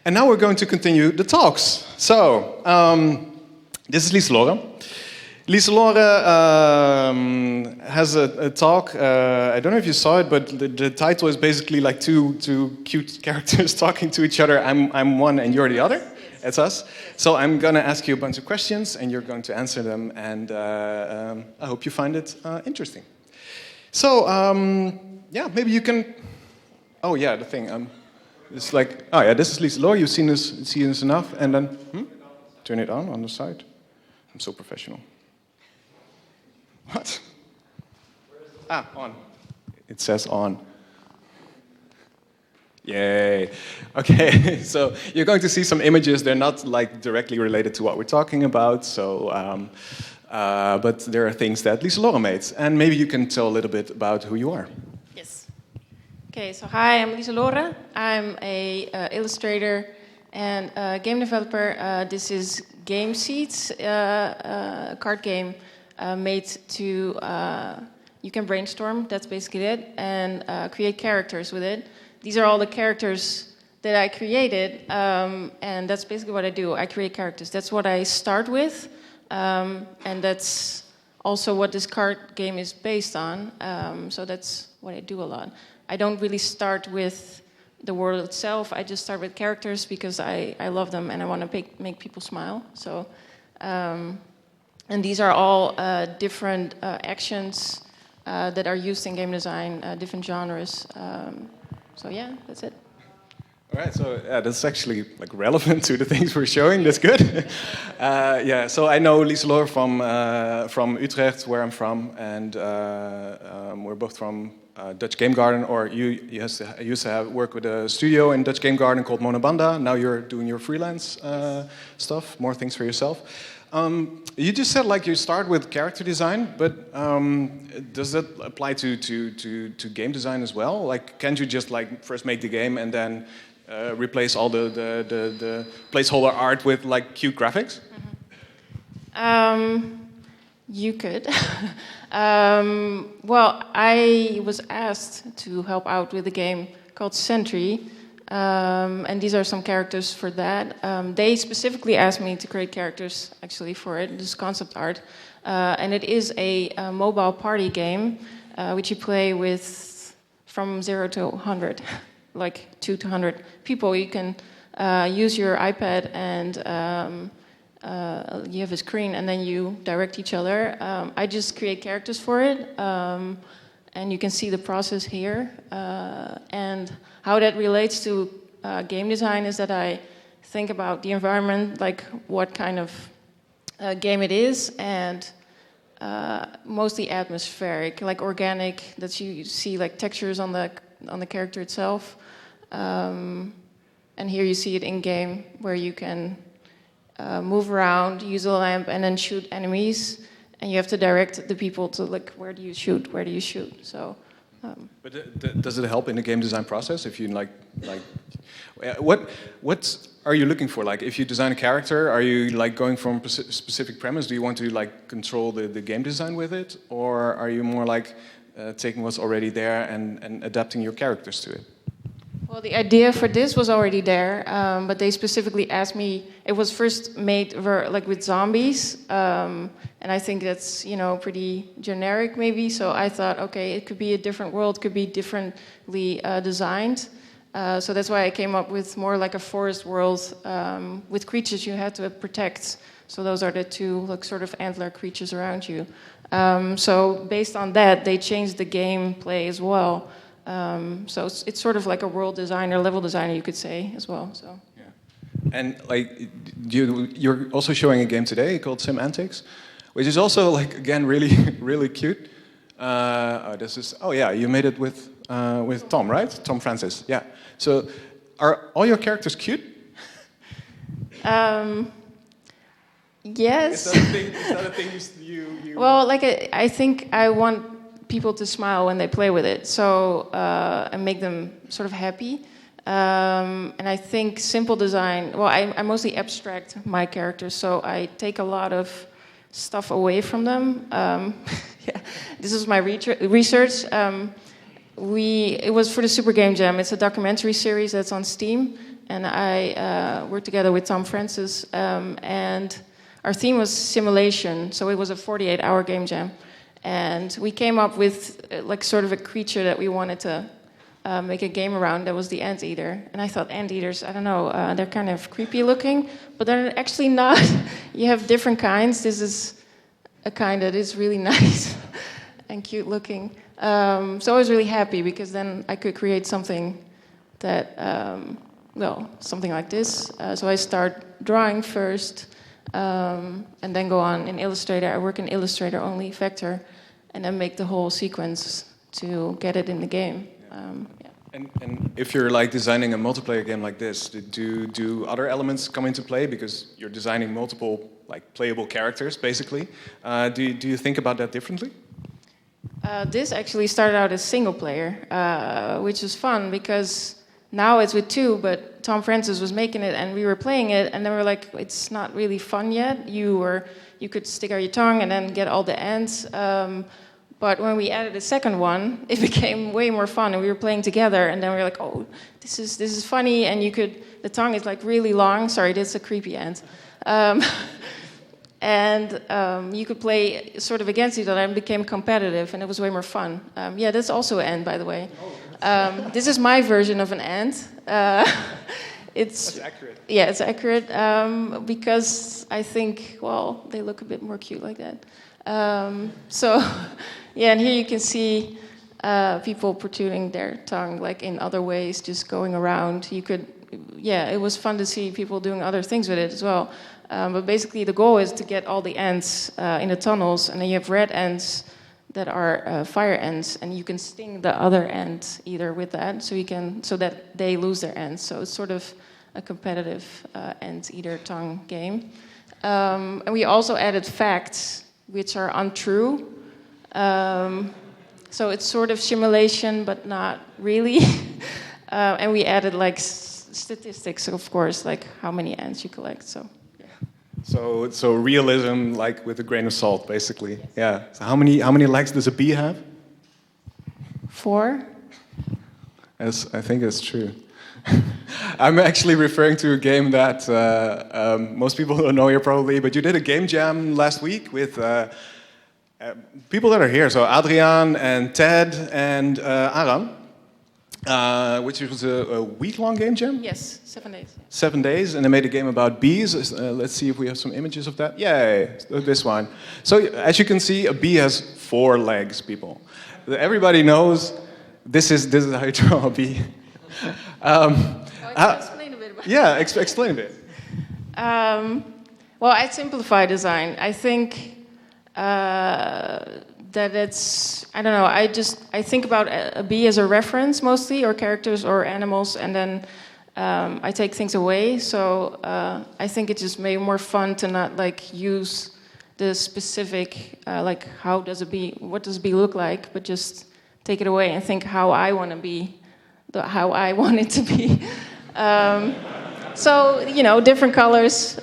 And now we're going to continue the talks. So, this is Liselore. Liselore has a talk. I don't know if you saw it, but the title is basically like two cute characters talking to each other. I'm one and you're the other. It's us. So I'm going to ask you a bunch of questions, and you're going to answer them. And I hope you find it interesting. So, yeah, maybe you can... Oh, yeah, the thing. It's like, oh yeah, this is Liselore. You've seen this enough, and then turn it on the side. I'm so professional. What? On. It says on. Yay. Okay, so you're going to see some images. They're not like directly related to what we're talking about. So, but there are things that Liselore made, and maybe you can tell a little bit about who you are. Okay, so hi, I'm Liselore. I'm a illustrator and a game developer. This is Game Seeds, a card game made to, you can brainstorm, that's basically it, and create characters with it. These are all the characters that I created, and that's basically what I do. I create characters. That's what I start with, and that's also what this card game is based on, so that's what I do a lot. I don't really start with the world itself. I just start with characters because I love them and I want to make people smile. So, and these are all different actions that are used in game design, different genres. So yeah, that's it. All right, so yeah, that's actually like relevant to the things we're showing. That's good. Yeah, so I know Liselore from Utrecht, where I'm from, and we're both from Dutch Game Garden. Or you used to work with a studio in Dutch Game Garden called Monobanda. Now you're doing your freelance stuff, more things for yourself. You just said like you start with character design, but does that apply to game design as well? Like, can't you just like first make the game and then replace all the placeholder art with like cute graphics? You could. Well, I was asked to help out with a game called Sentry, and these are some characters for that. They specifically asked me to create characters, actually, for it, this concept art. And it is a mobile party game, which you play with from 0 to 100, like 2 to 100 people. You can use your iPad and you have a screen and then you direct each other. I just create characters for it, and you can see the process here. And how that relates to game design is that I think about the environment, like what kind of game it is, and mostly atmospheric, like organic, that you see like textures on the character itself. And here you see it in game, where you can move around, use a lamp, and then shoot enemies. And you have to direct the people to like, where do you shoot? So. But does it help in the game design process if you like what are you looking for? Like, if you design a character, are you like going from a specific premise? Do you want to like control the game design with it, or are you more like taking what's already there and adapting your characters to it? Well, the idea for this was already there, but they specifically asked me. It was first made like with zombies, and I think that's pretty generic maybe. So I thought, okay, it could be a different world, could be differently designed. So that's why I came up with more like a forest world with creatures you had to protect. So those are the two like sort of antler creatures around you. So based on that, they changed the gameplay as well. So it's sort of like a world designer, level designer, you could say, as well. So. Yeah. And like, you're also showing a game today called Sim Antics, which is also like, again, really, really cute. Oh yeah, you made it with Tom, right? Tom Francis. Yeah. So, are all your characters cute? Yes. Is that a thing you? Well, like I think I want people to smile when they play with it, so and make them sort of happy. And I think simple design. Well, I mostly abstract my characters, so I take a lot of stuff away from them. Yeah, this is my research. It was for the Super Game Jam. It's a documentary series that's on Steam, and I worked together with Tom Francis, and our theme was simulation, so it was a 48-hour game jam. And we came up with like sort of a creature that we wanted to make a game around. That was the anteater. And I thought anteaters, I don't know, they're kind of creepy looking, but they're actually not. You have different kinds. This is a kind that is really nice and cute looking. So I was really happy because then I could create something that, something like this. So I start drawing first, and then go on in Illustrator. I work in Illustrator only, vector, and then make the whole sequence to get it in the game. And if you're like designing a multiplayer game like this, do other elements come into play because you're designing multiple like playable characters, basically? Do you think about that differently? This actually started out as single player, which was fun because now it's with two, but Tom Francis was making it and we were playing it, and then we were like, it's not really fun yet. You could stick out your tongue and then get all the ends. But when we added a second one, it became way more fun, and we were playing together, and then we were like, oh, this is funny, and the tongue is like really long. Sorry, that's a creepy end. You could play sort of against each other and became competitive, and it was way more fun. That's also an end, by the way. This is my version of an end. That's accurate. Yeah, it's accurate because I think, they look a bit more cute like that. And here you can see people protruding their tongue, like in other ways, just going around. It was fun to see people doing other things with it as well. But basically, the goal is to get all the ends in the tunnels, and then you have red ends that are fire ends, and you can sting the other end either with that, so that they lose their ends. So it's sort of a competitive end-eater tongue game. And we also added facts which are untrue. So it's sort of simulation, but not really. And we added like statistics, of course, like how many ends you collect. So realism, like with a grain of salt, basically. Yes. Yeah. So how many legs does a bee have? 4. I think that's true. I'm actually referring to a game that most people don't know here probably, but you did a game jam last week with people that are here. So Adriaan and Ted and Aram, which was a week-long game jam? Yes, 7 days. 7 days, and they made a game about bees. Let's see if we have some images of that. Yay, this one. So as you can see, a bee has 4 legs, people. Everybody knows this is how you draw a bee. Explain a bit about it. Yeah, explain a bit. I simplify design. I think that it's, I don't know, I think about a bee as a reference mostly, or characters or animals, and then I take things away. So I think it just made more fun to not like use the specific, like what does a bee look like, but just take it away and think how I want to be. How I want it to be. Different colors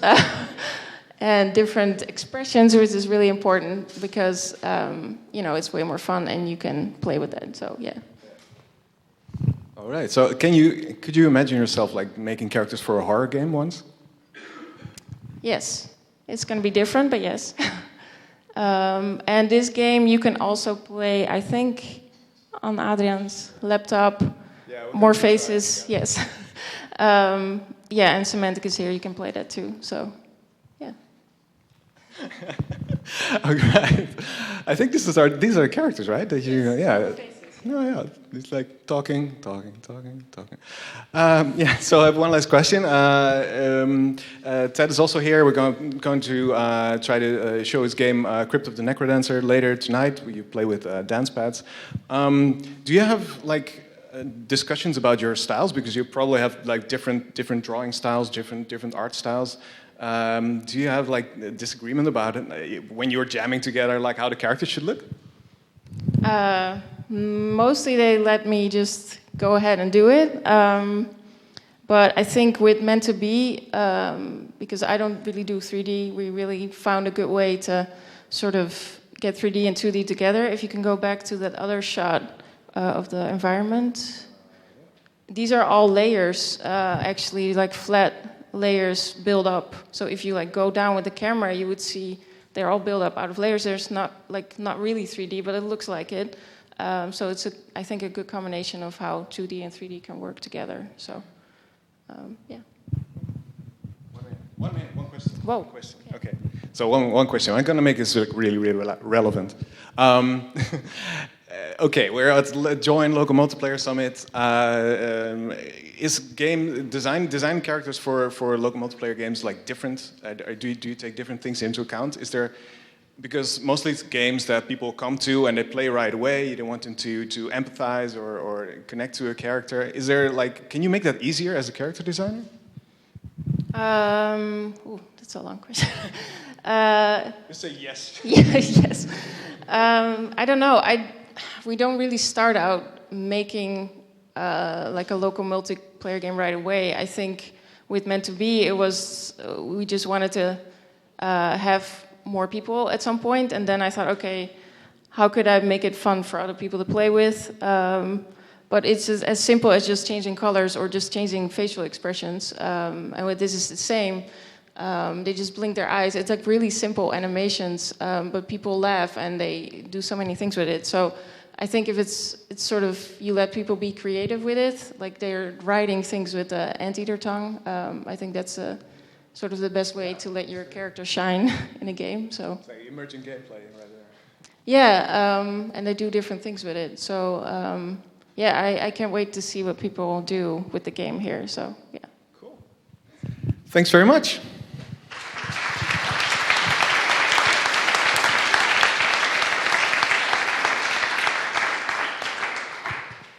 and different expressions, which is really important because, it's way more fun and you can play with it. So, yeah. All right. So could you imagine yourself like making characters for a horror game once? Yes. It's going to be different, but yes. And this game you can also play, I think, on Adriaan's laptop. More faces, yes. And Semantic is here. You can play that too. So, yeah. Okay. I think these are characters, right? That you, yeah. No, yeah. It's like talking. So I have one last question. Ted is also here. We're going to try to show his game Crypt of the Necrodancer later tonight, where you play with dance pads. Do you have like discussions about your styles, because you probably have like different drawing styles, different art styles. Do you have like a disagreement about it when you're jamming together, like how the characters should look? Mostly they let me just go ahead and do it. But I think with Meant to Be, because I don't really do 3D, we really found a good way to sort of get 3D and 2D together. If you can go back to that other shot of the environment. these are all layers, actually, like flat layers build up. So if you like go down with the camera, you would see they're all built up out of layers. There's not really 3D, but it looks like it. So it's I think a good combination of how 2D and 3D can work together. So yeah. One question. Whoa. One question. Okay. So one question. I'm going to make this really relevant. Okay, we're at Join Local Multiplayer Summit. Is game design characters for local multiplayer games like different? Do you take different things into account? Is there, because mostly it's games that people come to and they play right away. You don't want them to empathize or connect to a character. Is there like, can you make that easier as a character designer? That's a long question. Just say yes. Yes. I don't know. We don't really start out making like a local multiplayer game right away. I think with Meant to Be, it was we just wanted to have more people at some point, and then I thought, okay, how could I make it fun for other people to play with? But it's as simple as just changing colors or just changing facial expressions. And with this is the same. They just blink their eyes. It's like really simple animations, but people laugh and they do so many things with it. So I think if it's sort of, you let people be creative with it, like they're writing things with the anteater tongue, I think that's sort of the best way to let your character shine in a game. So it's like emerging gameplay right there. Yeah, and they do different things with it. So yeah, I can't wait to see what people do with the game here. So yeah. Cool. Thanks very much.